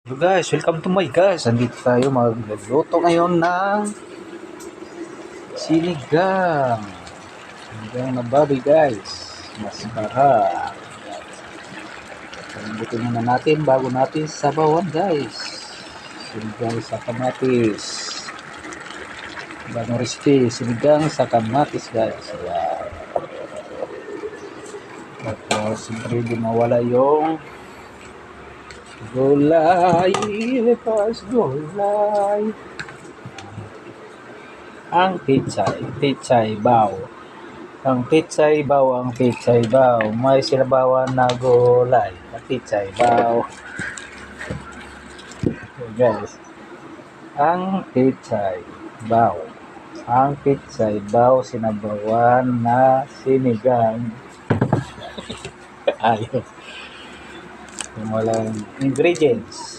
Hello guys, welcome to my guys. Andito tayo magluluto ngayon ng sinigang. Sinigang na baboy guys. Masarap. Pagbutin muna natin bago natin sabawan guys. Sinigang sa kamatis. Bagong recipe, sinigang sa kamatis guys. Ayan. Tapos siyempre di mawala yung gulay, lepas gulay. Ang pichay baw. Ang pichay baw. May sinabawan na gulay. Ang pichay baw. Okay, guys. Ang pichay baw. Ang pichay baw sinabawan na sinigang. Ayos. Yung walang ingredients.